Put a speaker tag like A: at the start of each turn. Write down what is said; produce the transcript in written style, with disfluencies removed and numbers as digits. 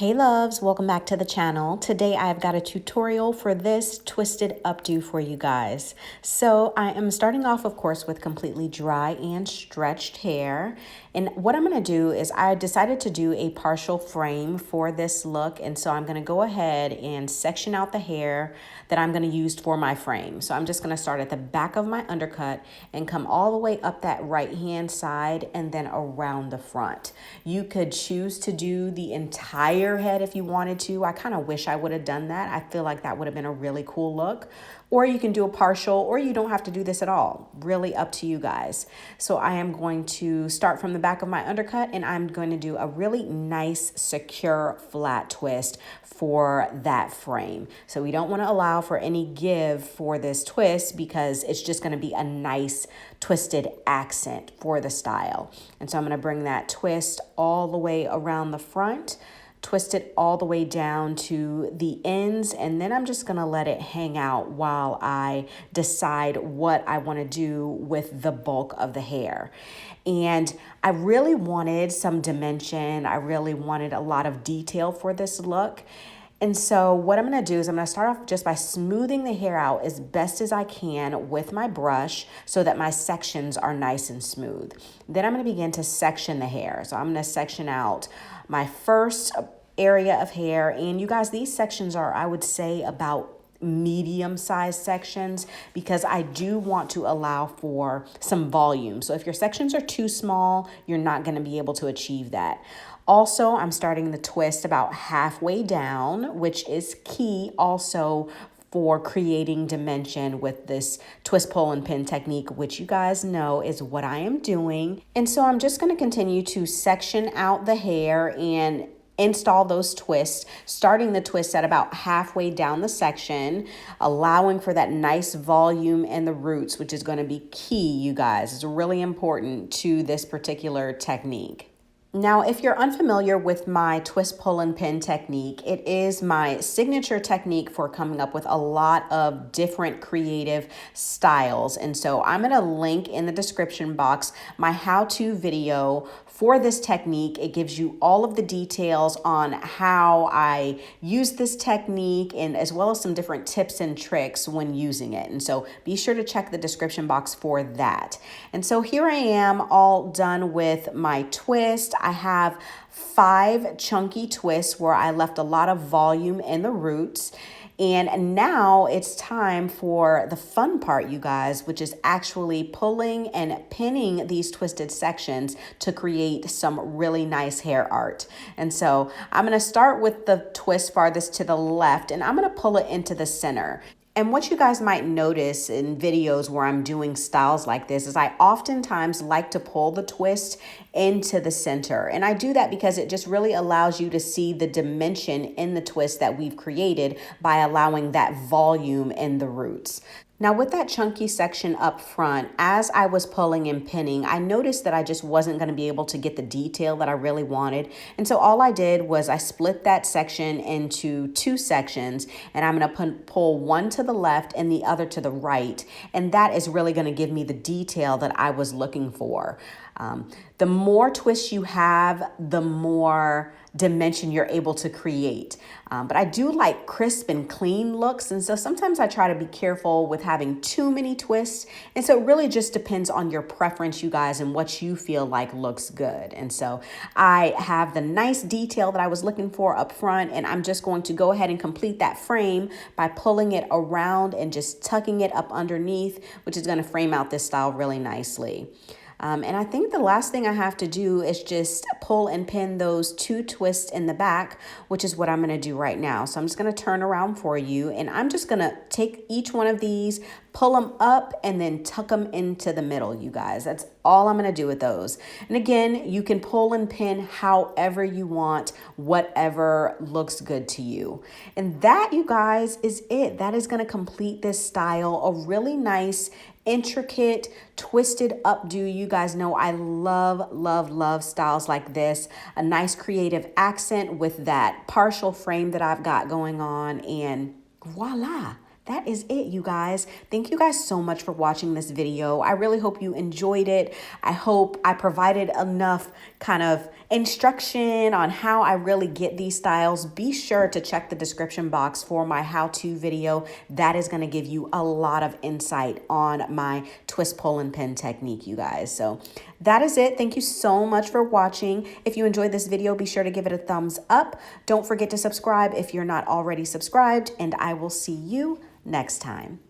A: Hey loves, welcome back to the channel. Today I've got a tutorial for this twisted updo for you guys. So I am starting off, of course, with completely dry and stretched hair. And what I'm gonna do is I decided to do a partial frame for this look. And so I'm gonna go ahead and section out the hair that I'm gonna use for my frame. So I'm just gonna start at the back of my undercut and come all the way up that right-hand side and then around the front. You could choose to do the entire head if you wanted to. I kind of wish I would have done that. I feel like that would have been a really cool look. Or you can do a partial, or you don't have to do this at all. Really up to you guys. So I am going to start from the back of my undercut, and I'm going to do a really nice, secure, flat twist for that frame. So we don't want to allow for any give for this twist because it's just going to be a nice twisted accent for the style. And so I'm going to bring that twist all the way around the front, twist it all the way down to the ends, and then I'm just gonna let it hang out while I decide what I wanna do with the bulk of the hair. And I really wanted some dimension. I really wanted a lot of detail for this look. And so what I'm gonna do is I'm gonna start off just by smoothing the hair out as best as I can with my brush so that my sections are nice and smooth. Then I'm gonna begin to section the hair. So I'm gonna section out my first area of hair. And you guys, these sections are, I would say, about medium-sized sections because I do want to allow for some volume. So if your sections are too small, you're not going to be able to achieve that. Also, I'm starting the twist about halfway down, which is key also for creating dimension with this twist, pull, and pin technique, which you guys know is what I am doing. And so I'm just going to continue to section out the hair and install those twists, starting the twist at about halfway down the section, allowing for that nice volume in the roots, which is going to be key, you guys. It's really important to this particular technique. Now, if you're unfamiliar with my twist, pull, and pin technique, it is my signature technique for coming up with a lot of different creative styles. And so I'm going to link in the description box my how-to video for this technique. It gives you all of the details on how I use this technique and as well as some different tips and tricks when using it. And so be sure to check the description box for that. And so here I am all done with my twist. I have 5 chunky twists where I left a lot of volume in the roots. And now it's time for the fun part, you guys, which is actually pulling and pinning these twisted sections to create some really nice hair art. And so I'm going to start with the twist farthest to the left, and I'm going to pull it into the center. And what you guys might notice in videos where I'm doing styles like this is I oftentimes like to pull the twist into the center. And I do that because it just really allows you to see the dimension in the twist that we've created by allowing that volume in the roots. Now with that chunky section up front, as I was pulling and pinning, I noticed that I just wasn't going to be able to get the detail that I really wanted. And so all I did was I split that section into 2 sections, and I'm going to pull one to the left and the other to the right. And that is really going to give me the detail that I was looking for. The more twists you have, the more dimension you're able to create. But I do like crisp and clean looks. And so sometimes I try to be careful with having too many twists. And so it really just depends on your preference, you guys, and what you feel like looks good. And so I have the nice detail that I was looking for up front, and I'm just going to go ahead and complete that frame by pulling it around and just tucking it up underneath, which is going to frame out this style really nicely. And I think the last thing I have to do is just pull and pin those 2 twists in the back, which is what I'm going to do right now. So I'm just going to turn around for you, and I'm just going to take each one of these, pull them up, and then tuck them into the middle, you guys. That's all I'm going to do with those. And again, you can pull and pin however you want, whatever looks good to you. And that, you guys, is it. That is going to complete this style, a really nice, intricate, twisted updo. You guys know I love, love, love styles like this. A nice creative accent with that partial frame that I've got going on, and voila. that is it, you guys. Thank you guys so much for watching this video. I really hope you enjoyed it. I hope I provided enough kind of instruction on how I really get these styles. Be sure to check the description box for my how-to video. That is going to give you a lot of insight on my twist, pull, and pin technique, you guys. So that is it. Thank you so much for watching. If you enjoyed this video, be sure to give it a thumbs up. Don't forget to subscribe if you're not already subscribed, and I will see you next time.